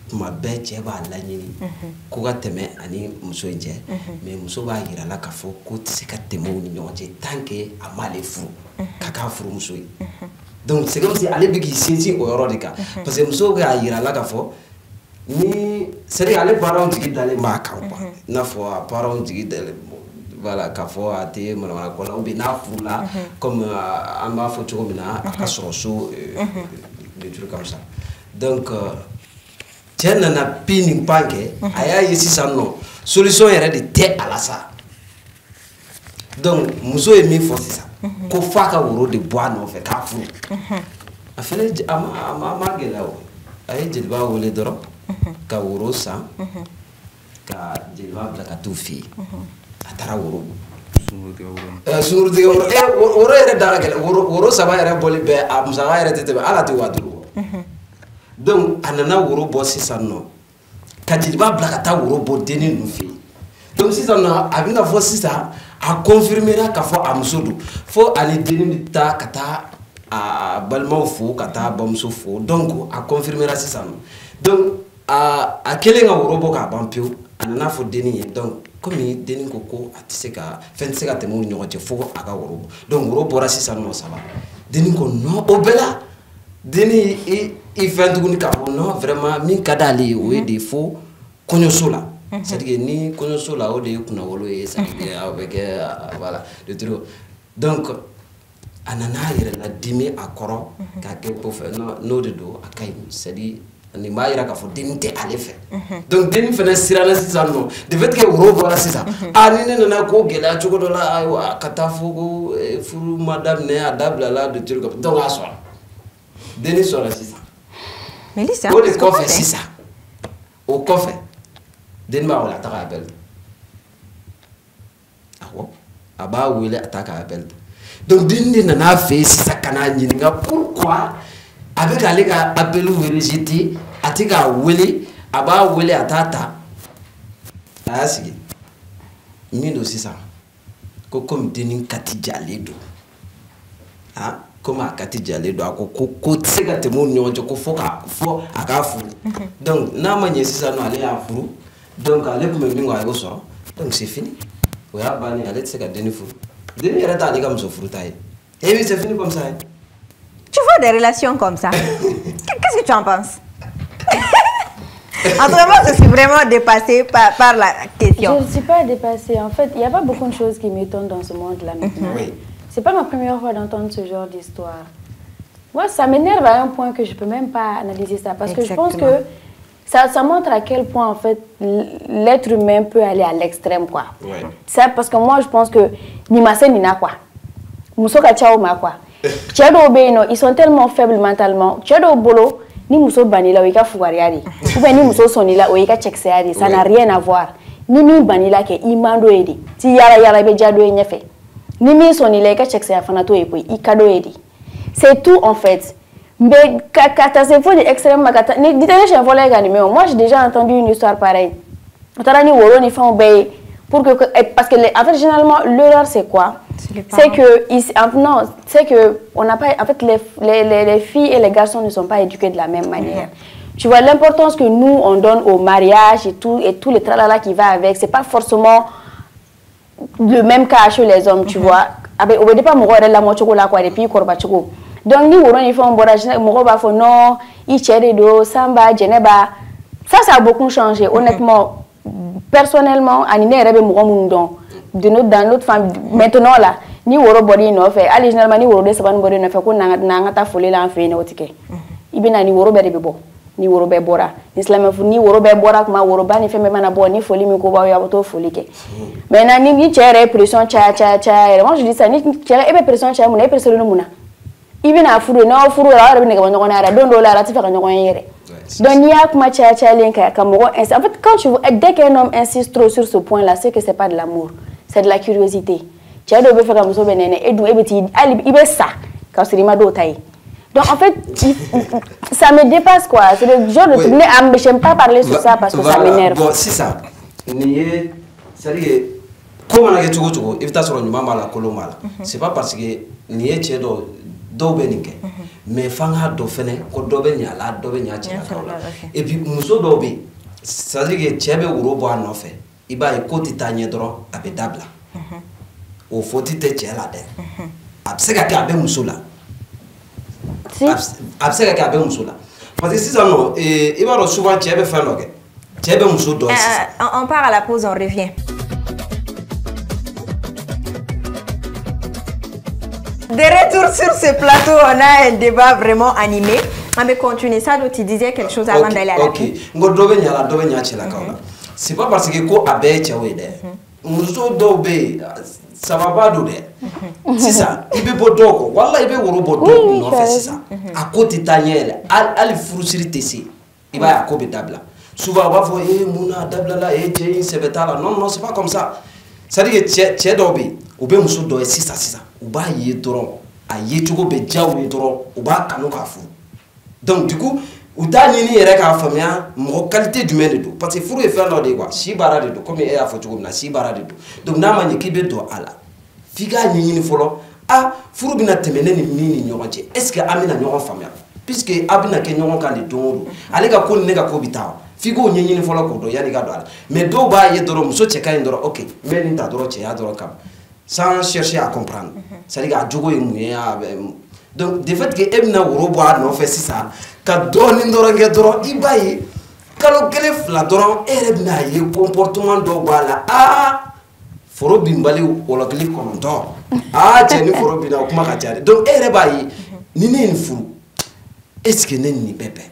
tuma bɛɛ cɛ b'a laɲini ko ka tɛmɛ ani muso in cɛ mais muso b'a yira la k'a fɔ ko tɛ se ka tɛmɛ u ni ɲɔgɔn cɛ tant que a m'ale furu ka k'a furumuso ye donc c'est comme si ale bɛ k'i sinsin o yɔrɔ de kan parce que muso b'a yira la k'a fɔ ni c'est à dire ale parents jigi dalen b'a kan quoi i n'a fɔ a parents jigi dalen voilà k'a fɔ a tɛ manamanako la ou bien n'a furula comme an b'a fɔ cogo min na a ka sɔrɔ so des trucs comme ça donc cɛ nana pi nin pan kɛ a y'a ye sisan nɔ solution yɛrɛ de tɛ a la sa donc muso ye min fɔ sisan ko f'a ka woro de bɔ a nɔfɛ k'a furu a fɛnɛ a ma gɛlɛya o a ye jeliba wele dɔrɔn ka woro san ka jeliba bila ka t'u fɛ yen a taara woro sunkurutigɛ woro yɛrɛ da ka gɛlɛn woro 3 yɛrɛ bɔli bɛɛ a musaka yɛrɛ tɛ tɛmɛ hali a tɛ 5000 bɔ donc a nana woro bɔ sisan nɔ ka jeliba bila ka taa woro bɔ denni ninnu fɛ yen donc sisan nɔ a bɛna fɔ sisan a confirmera k'a fɔ a muso don fo ani denni bɛ taa ka taa a balimaw fo ka taa bamuso fo donc a confirmera sisan nɔ donc a kɛlen ka woro bɔ k'a ban pewu a nana fɔ denni ye donc komi denni ko a tɛ se ka fɛn tɛ se ka tɛmɛ u ni ɲɔgɔn cɛ fo a ka woro bɔ donc woro bɔra sisan nɔ saba denni ko non o bɛɛ la denni i fɛn tuguni k'a fɔ non vraiment min ka d'ale ye o ye de fo kɔɲɔso la c'est à dire ni kɔɲɔso la o de ye kunnawolo ye c'est à dire aw bɛ kɛ voilà le truc donc a nana a yɛrɛ ladimi a kɔrɔ k'a kɛ ko fɛ n'o de don a ka ɲi c'est à dire nin b'a yira k'a fɔ denni tɛ ale fɛ donc denni fɛnɛ siranna sisan nɔ de fait que woro bɔra sisan ni ne nana ko gɛlɛya cogo dɔ la ayiwa ka taa fɔ ko furu ma daminɛ a dabilala de truc donc a sɔnna denni sɔnna sisan o de kɔfɛ sisan o kɔfɛ denni b'a wele a ta k'a bɛɛ awɔ a b'a wele a ta k'a bɛɛ donc denni de nana a fɛ yen sisan ka n'a ɲininka pourquoi a bɛ k'ale ka appel rejeté a tɛ k'a wele a b'a wele a t'a ta a y'a sigi min don sisan ko comme denni kati jalen don comme a kati jalen don a ko tɛ se ka tɛmɛ u ni ɲɔgɔn cɛ ko fo a k'a furu donc n'a ma ɲɛ sisan nɔ ale y'a furu donc ale tun bɛ min kɔ a y'o sɔrɔ donc c'est fini o y'a bannen ale tɛ se ka denni furu denni yɛrɛ t'ale ka muso furuta ye et puis c'est fini comme ça. Tu vois des relations comme ça. Qu'est-ce que tu en penses? Entre moi, je suis vraiment dépassée par la question. Je ne suis pas dépassée. En fait, il n'y a pas beaucoup de choses qui m'étonnent dans ce monde-là maintenant. Oui. C'est pas ma première fois d'entendre ce genre d'histoire. Moi, ça m'énerve à un point que je ne peux même pas analyser ça. Parce que je pense que ça montre à quel point, en fait, l'être humain peut aller à l'extrême, quoi. Ouais. Ça, parce que moi, je pense que ni ma ni na quoi. Musoka chao ma quoi. Ils sont tellement faibles mentalement. Bolo, ni muso banila ou ika fugariari. Ou bien ni muso sonila ou ika chekseari. Ça n'a rien à voir. Ni mi banila ke imando edi. Si yara be jado e nyefe. Ni mi sonila ika chekseari fanato e pui ikado edi. C'est tout en fait. Mais kata c'est faux extrêmement kata. Ni ditene chez voler ganimé. Moi j'ai déjà entendu une histoire pareille. Otara ni woro ni fa obey pour que parce que en fait généralement l'erreur c'est quoi? C'est que non, c'est que on n'a pas en fait les filles et les garçons ne sont pas éduqués de la même manière. Tu vois l'importance que nous on donne au mariage et tous les tralala qui va avec, c'est pas forcément le même cas chez les hommes, tu vois. Avec au départ mon la mochoko la quoi depuis korba choko. Donc ni woron il faut un borage mon ba fo non, il chere do samba jeneba. Ça a beaucoup changé honnêtement. Personnellement, animé rebe mon don. Dans notre famille maintenant là ni woro body no fait allez généralement ni woro de saban body no fait ko na ta folie la en fait no tike ibina ni woro be bo ni woro be bora islam ni woro be bora kuma woro ba ni fait même na bo ni folie mi ko ba ya to folie ke maintenant ni chere pression cha moi je dis ça ni chere e be pression cha mu na pression no muna ibina furu na furu la be ne ga nyoko na ra don do la ra ti fa nyoko yere donc il y a kuma cha lenka ka mo en fait quand tu dès qu'un homme insiste trop sur ce point là c'est que c'est pas de l'amour. c'est de la curiosité. Tu as de faire comme ça, et il est ça, quand c'est ma dotaille. Donc en fait, ça me dépasse quoi. C'est le genre de truc. Je n'aime pas parler sur ça parce que ça m'énerve. Bon, c'est ça. C'est-à-dire, comme on a dit, c'est pas parce que ni est chez Dobenik, mais Fanga Dofene, Kodobenia, Dobenia, et puis Mousso Dobi, c'est-à-dire que Chebe Urobo a non fait. Il va écouter Tanya Dro à Bedabla. Au faut-il te Chelade. Absega Kabe Moussola. Absega Kabe Moussola. Parce que si ça non, il va souvent Chebe Fanogue. Chebe Mousso doit. On part à la pause, on revient. De retour sur ce plateau, on a un débat vraiment animé. On va continuer ça, tu disais quelque chose avant d'aller à la pub. C'est pas parce que ko abe chawede. Muso dobe ça va pas donner. C'est ça. Il veut bodoko. Wallah il veut worobo do non fait c'est ça. À côté taniel, al frusiri tesi. Il va à kobe dabla. Souvent on va voir mouna dabla là jey c'est betala. Non, c'est pas comme ça. Ça dit que che dobe, ou be muso do c'est ça. Ou ba yé doron, a yé chugo be jawu doron, ou ba kanu ka fu. Donc du coup, ou ta nini yɛrɛ k'a faamuya mɔgɔ qualité jumɛn de don parce que furu ye fɛn dɔ de quoi si baara de don comme e y'a fɔ cogo min na si baara de don donc n'a ma ɲɛ k'i bɛ don a la f'i k'a ɲɛɲini fɔlɔ furu bɛna tɛmɛ ne ni min ni ɲɔgɔn cɛ est ce que an bɛna ɲɔgɔn faamuya puisque a bɛna kɛ ɲɔgɔn kan de don o don ale ka ko ni ne ka ko bɛ taa f'i k'o ɲɛɲini fɔlɔ k'o dɔn yanni ka don a la mais dɔw b'a ye dɔrɔn muso cɛ ka ɲi dɔrɔn ok n bɛ nin ta dɔrɔn cɛya dɔrɔn kama sans chercher à comprendre c'est à dire a jogo ye mun ye donc de fait que e bɛna woro bɔ a nɔfɛ sisan ka dɔɔni dɔrɔn kɛ dɔrɔn i b'a ye kalo kelen fila dɔrɔn e yɛrɛ bɛna ye comportement dɔw b'a la foro binbali wɔlɔkili 9 cɛ ni foro binna o kuma ka ca dɛ donc e yɛrɛ b'a ye ni ne ye nin furu est ce que ne ni nin bɛɛ bɛn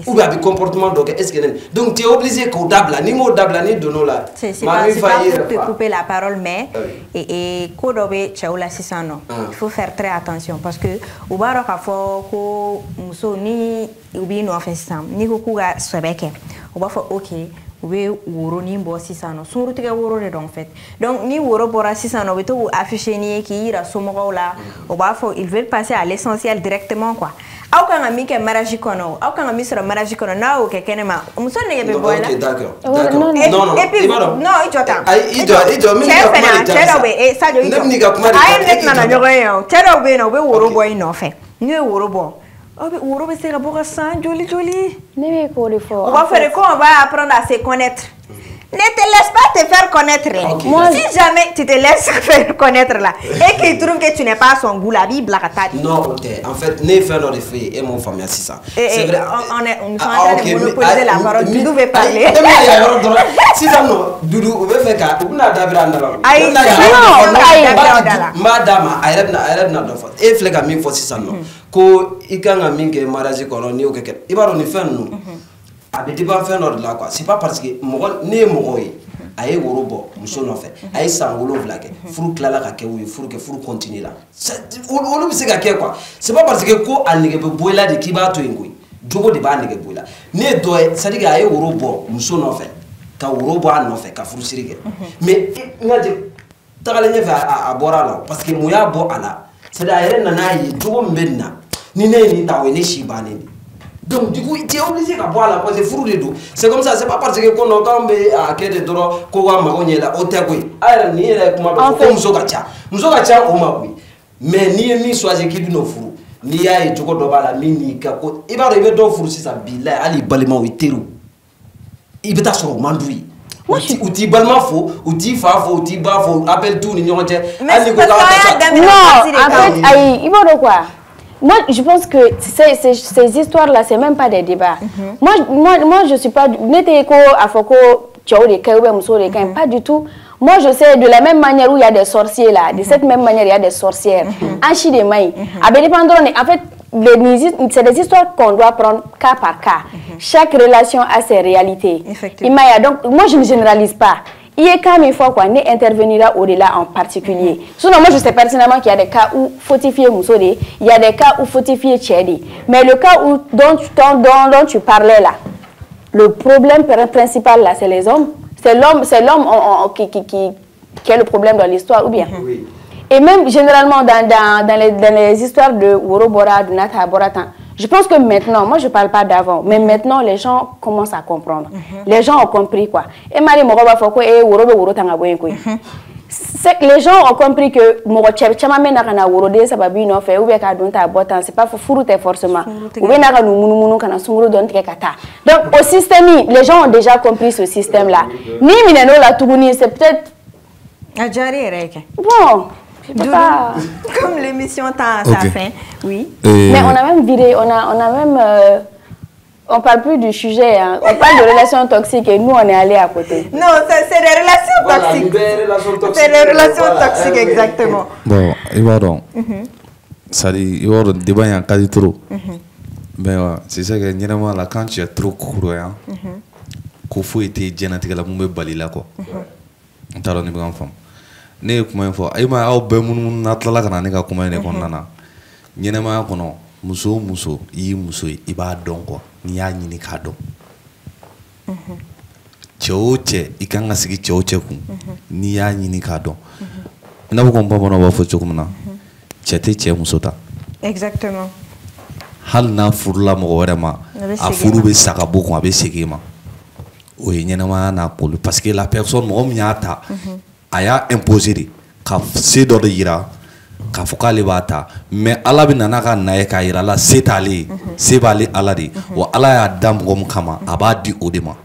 ou bien a bɛ comportement dɔ kɛ est ce que ne donc tu es obligé k'o dabila ni m'o dabila ni donn'o la c'est pas pour te couper la parole mais et ko dɔ bɛ cɛw la sisan nɔ il faut faire très attention parce que u b'a dɔn k'a fɔ ko muso ni u b'i nɔfɛ sisan n'i ko k'u ka sɛbɛ kɛ u b'a fɔ ok u bɛ woronin bɔ sisan nɔ sunkurutigɛ woro de don en fait donc ni woro bɔra sisan nɔ u bɛ to k'u afficher n'i ye k'i yira somɔgɔw la u b'a fɔ ils veulent passer à l'essentiel directement quoi. Aw kan ka min kɛ mariage kɔnɔ aw kan ka min sɔrɔ mariage kɔnɔ n'a y'o kɛ kɛnɛma muso nege bɛ bɔ i la. ok d'accord non et puis non i jɔ tan. i jɔ min ka kuma de cɛ dɔw bɛ Sadio i jɔ a ye ne tɛna na ɲɔgɔn ye o cɛ dɔw bɛ yen nɔ u bɛ woro bɔ i nɔfɛ n'u ye woro bɔ woro bɛ se ka bɔ ka san joli joli. Ne bɛ k'o de fɔ. u b'a fɔ de ko on va apprendre à se connaître. Ne te laisse pas te faire connaître. Okay. Moi, si jamais tu te laisses faire connaître là et qu'il trouve que tu n'es pas à son goût, la vie blacata. Non, en fait, ne fait dans les faits et mon famille c'est ça. C'est vrai. On sont en train de monopoliser la parole. Doudou veut parler. Si ça non, Doudou veut faire quoi? Ou n'a d'abord andala. Aïe, madame, aïe n'a d'offre. Et flega mi faut si ça non. Ko ikanga minge mariage kono ni o keke. Ibaro ni fait non. A bɛ débat fɛn dɔ de la quoi c'est pas parce que mɔgɔ ne ye mɔgɔ ye a ye woro bɔ muso nɔfɛ a ye san 7 kɛ furu tilala ka kɛ u ye furu kɛ furu continue la olu bɛ se ka kɛ quoi c'est pas parce que ko a nege bɛ bɔ i la de k'i b'a to yen koyi jogo de b'a nege bɔ i la ne ye dɔ ye c'est à dire a ye woro bɔ muso nɔfɛ ka woro bɔ a nɔfɛ ka furusiri kɛ mais n ka jɛ tagalen ɲɛfɛ a bɔra a la parce que mun y'a bɔ a la c'est à dire a yɛrɛ nan'a ye jogo min bɛ nin na ni ne ye nin ta o ye ne si bannen de. Donc du coup, tu es obligé de boire la parce que fou de dos. C'est comme ça, c'est pas parce que quand on tombe à quel de droit qu'on va marronner là, au tagui. Alors ni elle comme musogacha au maui. Mais ni choisi qui nous fou. Ni a et jogo do bala mini kako. Il va arriver dans fou si ça bila ali balima ou teru. Il peut t'assurer mandoui. Ou ti balma faux, ou ti fa faux, ou ti ba faux, appelle tout ni non, en fait, il va de quoi? Moi, je pense que ces histoires-là, c'est même pas des débats. Moi, je suis pas... Pas du tout. Moi, je sais, de la même manière où il y a des sorciers là, de cette même manière, il y a des sorcières. En fait, c'est des histoires qu'on doit prendre cas par cas. Chaque relation a ses réalités. Donc, moi, je ne généralise pas. Il y a quand même une fois qu'on intervenira au-delà en particulier. Sinon, moi, je sais personnellement qu'il y a des cas où fortifier Moussodé, il y a des cas où fortifier Tchèdi. Mais le cas où, dont tu parlais là, le problème principal là, c'est les hommes. C'est l'homme qui est le problème dans l'histoire, ou bien. Oui. Et même généralement dans les histoires de Woro Bora, de Nata Boratan, je pense que maintenant, moi je ne parle pas d'avant, mais maintenant les gens commencent à comprendre. Les gens ont compris quoi. Et Marie Moroba Foko et Woro Tangaboyen quoi. Les gens ont compris que c'est pas forcément. Donc au système, les gens ont déjà compris ce système là. Ni c'est peut-être bon. Pas... Comme l'émission tend à sa fin, oui. Mais on a même viré, on a même on parle plus du sujet, hein. On parle de relations toxiques et nous on est allé à côté. Non, c'est des relations toxiques. C'est des relations toxiques, exactement. Bon, il va donc. Ça dit, il va donc débat en cas de trop. Mais c'est ça que généralement là quand tu es trop court, hein, qu'il faut être génétique la mumbe balila quoi. On t'a donné bien femme. Ne kuma fo ay ma aw be mun na tala kana ne ka kuma ne kon nana nyene ma kono muso yi muso i ba don ko ni ya nyini ka don choche ikanga sigi choche ku ni ya nyini ka don na ko kompa bono ba fo chokumna chete che muso ta exactement hal na furla mo wara ma a furu be saka bo ko be segema o nyene ma na ko parce que la personne mo miata a y'a imposé de ka se dɔ de yira k'a fɔ k'ale b'a ta mais ala bɛ nana ka na ye k'a yira la se t'ale ye se b'ale ala de wa ala y'a da mɔgɔ min kama a b'a di o de ma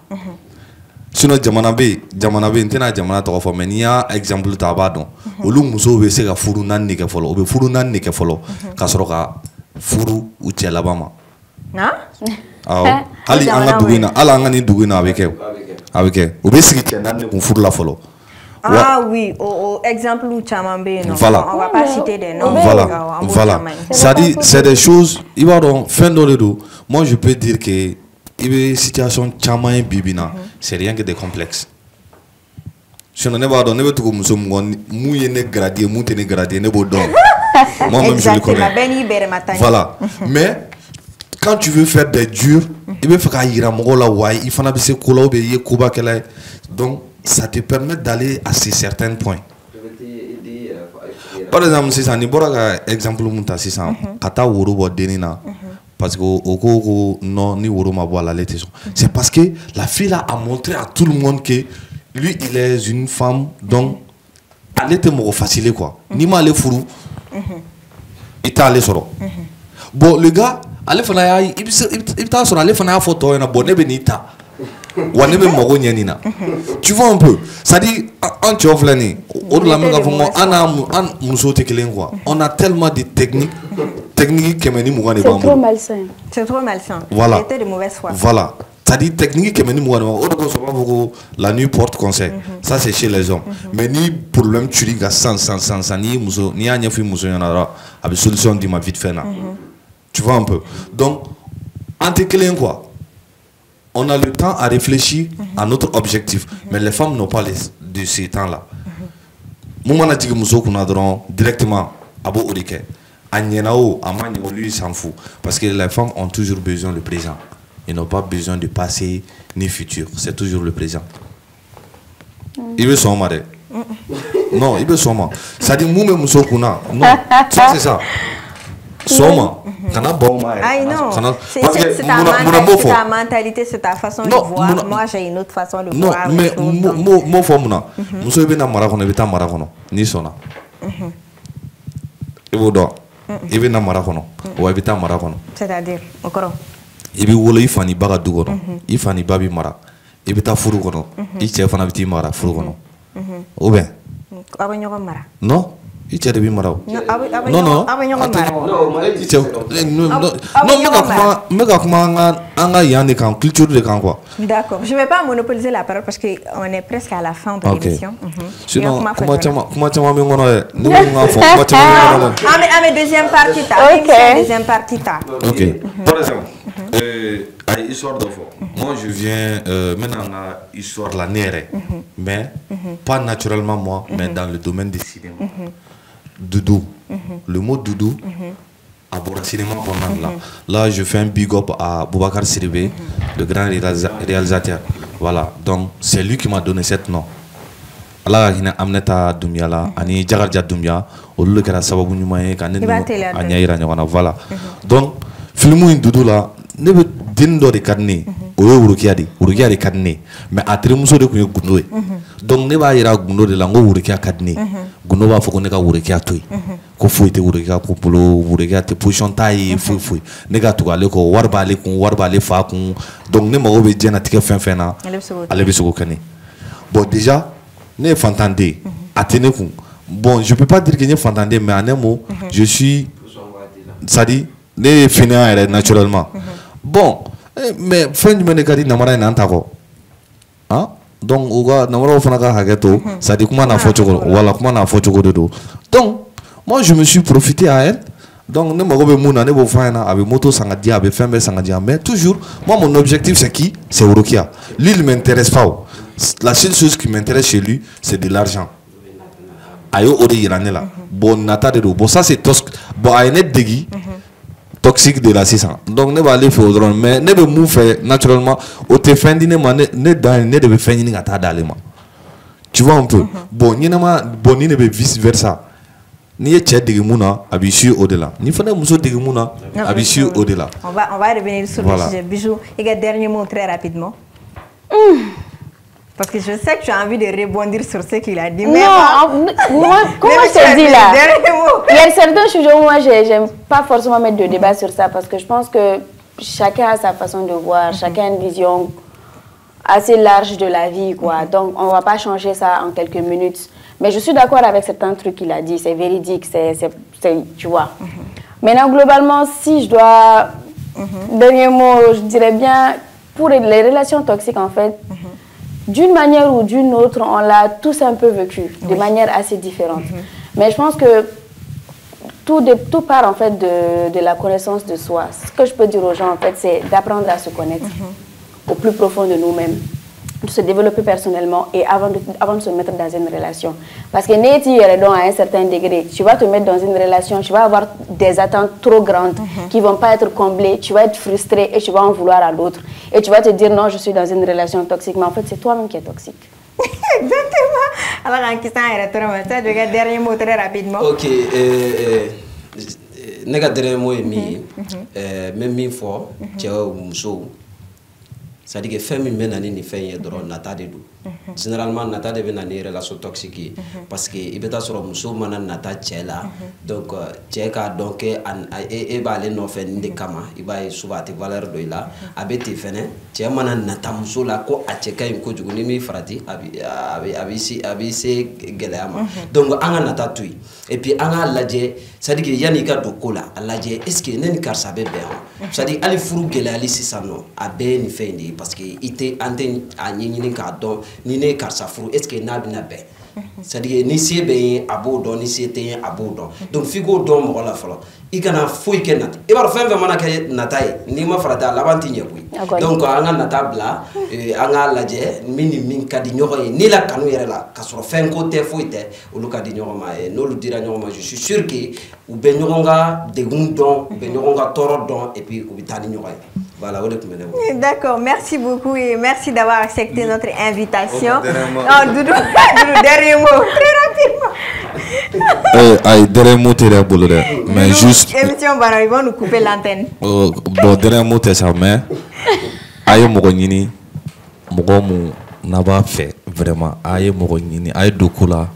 sinon jamana bɛ yen n tɛna jamana tɔgɔ fɔ mais n'i y'a exemple ta a b'a dɔn olu musow bɛ se ka furu 4 de kɛ fɔlɔ u bɛ furu 4 de kɛ fɔlɔ ka sɔrɔ ka furu u cɛ laban ma awɔ hali an ka dugu in na hali an ka nin dugu in na a bɛ kɛ u bɛ sigi cɛ 4 de kun furu la fɔlɔ. Ah oui, exemple où Chamambé, non. Voilà. On va pas citer des noms. Voilà. Ça dit, c'est des choses, il va donc fin de l'eau. Moi, je peux dire que il situation Chamaï Bibina, c'est rien que des complexes. Je ne sais pas, on ne peut pas dire mouiller ne gradier, monter ne gradier, ne beau don. Moi-même, je le connais. Voilà. Mais quand tu veux faire des durs, il veut faire qu'il y a un il faut se coller, donc ça te permet d'aller à ces certains points. Par exemple, si ça n'est pas un exemple, si ça kata woro bo denina parce que au non ni woro ma boire la lettre, c'est parce que la fille a montré à tout le monde que lui il est une femme donc elle était more facile quoi. Ni mal le furu. Il t'a allé sur. Bon le gars, allez faire il t'a sur aller faire une photo na bonne benita. Tu vois un peu, ça dit en tu offres l'année on a tellement de techniques que c'est trop malsain. C'est trop malsain. Voilà. C'était de mauvaise foi. Voilà. Ça dit technique que la nuit porte conseil. Ça c'est chez les hommes. Mais ni problème tu dis sans ni muso ni anya fi muso yana avec solution de ma vie de faire là. Tu vois un peu. Donc entre quoi. On a le temps à réfléchir à notre objectif, mais les femmes n'ont pas de ces temps-là. Moi, je dis que directement à Bourike, à Nienao, à Magno, lui, il s'en fout. Parce que les femmes ont toujours besoin du présent. Ils n'ont pas besoin de passé ni futur. C'est toujours le présent. Il veut son mari. Non, il veut son mari. Ça dit, moi, non, c'est ça. Soma. Ah non, c'est ta mentalité, c'est ta façon de voir. Moi, j'ai une autre façon de voir. Non, mais moi, Fomuna, Monsieur Bena Maracono, Beta Maracono, ni sona. Et vous donc, il vient à Maracono, ou Beta Maracono. C'est-à-dire, encore. Il veut voler Ifani Bagadugono, Ifani Babi Mara, il veut à Furugono, il tient Fanabiti Mara, Furugono. Ou bien? Non? Il tient de Bimara. Non, non. D'accord. Je ne vais pas monopoliser la parole parce qu'on est presque à la fin de l'émission. Sinon, comment tu deuxième partie. Deuxième partie. Ok. Par exemple, histoire de moi je viens maintenant à l'histoire de la nère, mais pas naturellement moi, mais dans le domaine du cinéma. Doudou. Le mot doudou à le cinéma pendant là je fais un big up à Boubacar Sidibé, le grand réalisateur. Voilà, donc c'est lui qui m'a donné cette nom. ala ka hinɛ Aminata Doumbia la ani Jakarija Doumbia olu de kɛra sababu ɲuman ye ka ne a ɲɛ yira ɲɔgɔn na voilà donc film in dudu la ne bɛ den dɔ de ka di ne ye o ye Worokiya de ka di ne ye mais a terimuso de tun ye Gundo ye donc ne b'a yira Gundo de la n ko Worokiya ka di ne ye Gundo b'a fɔ ko ne ka Worokiya to yen ko foyi tɛ Worokiya ko bolo Worokiya tɛ position t'a ye foyi ne ka tugu ale kɔ wari b'ale kun wari b'ale fa kun donc ne mago bɛ diɲɛlatigɛ fɛn fɛn na ale bɛ se k'o kɛ ne bon déjà ne ye fantanden ye a tɛ ne kun bon je peux pas dire que n ye fantanden mais en un mot je suis c'est-à-dire ne ye fainéant yɛrɛ naturellement bon mais fɛn jumɛn de ka di namara in na an ta kɔ ah donc u ka namaraw fana ka hakɛ to c'est-à-dire kuma n'a fɔ cogo voilà kuma n'a fɔ cogo de don donc moi je me suis profité à elle donc ne mago bɛ mun na ne b'o fɔ a ɲɛna a bɛ moto san ka di a bɛ fɛn bɛɛ san ka di mais toujours moi mon objectif c'est qui c'est Worokiya lui il m'intéresse pas la seule chose qui m'intéresse chez lui c'est de l'argent a y'o de yira ne la bon nata de don bon ça c'est bon a ye ne degi toxique de la sisan donc ne b'ale fɛ o dɔrɔn mais ne bɛ mun fɛ naturellement o tɛ fɛn di ne ma ne dan ne de bɛ fɛn ɲini ka taa d'ale ma tu vois un peu bon ɲɛnama bon ni ne bɛ vice versa n'i ye cɛ dege mun na a b'i su o de la ni fana ye muso dege mun na a b'i su o de la. On va revenir sur le sujet. Bijou, et un dernier mot très rapidement. Parce que je sais que tu as envie de rebondir sur ce qu'il a dit. Mais comment je te dis là? Il y a certains sujets où moi, je n'aime pas forcément mettre de débat sur ça parce que je pense que chacun a sa façon de voir, chacun a une vision assez large de la vie, quoi. Donc, on ne va pas changer ça en quelques minutes. Mais je suis d'accord avec certains trucs qu'il a dit, c'est véridique, tu vois. Maintenant, globalement, si je dois... Dernier mot, je dirais bien, pour les relations toxiques, en fait, d'une manière ou d'une autre, on l'a tous un peu vécu, de manière assez différente. Mais je pense que tout part en fait de la connaissance de soi. Ce que je peux dire aux gens, en fait, c'est d'apprendre à se connaître au plus profond de nous-mêmes, de se développer personnellement et avant de se mettre dans une relation. Parce que à un certain degré, tu vas te mettre dans une relation, tu vas avoir des attentes trop grandes qui ne vont pas être comblées, tu vas être frustré et tu vas en vouloir à l'autre. Et tu vas te dire non, je suis dans une relation toxique, mais en fait c'est toi-même qui es toxique. Exactement. Alors en question, je vais dernier mot très rapidement. Ok, dernier mot est même une fois, tu as c'est-à-dire que femme min bɛ ni fɛn ye dɔrɔn nata de don généralement nata de bɛ na ni relation toxique ye parce que i bɛ taa sɔrɔ muso mana nata cɛ la donc cɛ k'a dɔn que e b'ale nɔfɛ nin de kama i b'a ye souvent a tɛ valeur dɔ i la a bɛ ten fɛnɛ cɛ mana nata muso la ko a cɛ ka ɲi kojugu ni min farati a bɛ se gɛlɛya ma donc an ka nata to yen et puis an k'a lajɛ c'est-à-dire que yanni i ka don ko la a lajɛ est ce que ne ni karisa bɛ bɛn wa c'est-à-dire hali furu gɛlɛyali sisan nɔ a bɛɛ ye nin fɛn in de ye parce que an tɛ a ɲɛɲini k'a dɔn ni ne ye karisa furu est ce que n'a bɛna bɛn c'est-à-dire ni se bɛ ye a b'o dɔn ni se tɛ ye a b'o dɔn donc f'i k'o dɔn mɔgɔ la fɔlɔ i kana foyi kɛ nata i b'a dɔn fɛn fɛn mana kɛ nata ye n'i ma farati a laban tɛ ɲɛ koyi donc an ka nata bila an k'a lajɛ min ni min ka di ɲɔgɔn ye n'i la kanu yɛrɛ la k'a sɔrɔ fɛn ko tɛ foyi tɛ olu ka di ɲɔgɔn ma n'olu dira ɲɔgɔn ma je suis sûr que u bɛ ɲɔgɔn ka degun dɔn u bɛ ɲɔgɔn ka tɔɔrɔ dɔn et puis u bɛ taa ni ɲɔgɔn ye. Voilà, d'accord, merci beaucoup et merci d'avoir accepté notre invitation. Doudou, dernier mot, très rapidement. Dernier mot, très beau. Mais juste. Émission, ils vont nous couper l'antenne. Bon, dernier mot, c'est ça, mais. Aïe, Mogoni, Mogomu, n'a fait vraiment. Aïe, Mogoni, aïe, Dokula.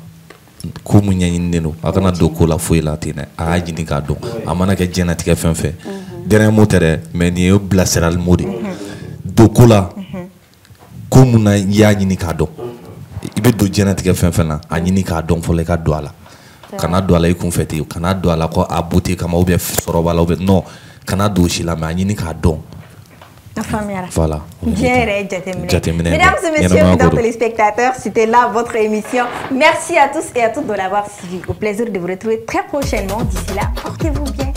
Kumu ɲɛɲininen don a kana don ko la foyi la ten dɛ a y'a ɲini k'a dɔn a mana kɛ diɲɛlatigɛ fɛn fɛn dernier mot tɛ dɛ mais nin ye bilasirali mot de don ko la ko mun na i y'a ɲini k'a dɔn i bɛ don diɲɛlatigɛ fɛn fɛn na a ɲini k'a dɔn fɔlɔ i ka don a la kana don a la i kunfɛ ten kana don a la ko a beauté kama ou bien sɔrɔ b'a la ou bien non kana don o si la mais a ɲini k'a dɔn. Voilà. Mesdames et messieurs, mesdames téléspectateurs, c'était là votre émission. Merci à tous et à toutes de l'avoir suivi. Au plaisir de vous retrouver très prochainement. D'ici là, portez-vous bien.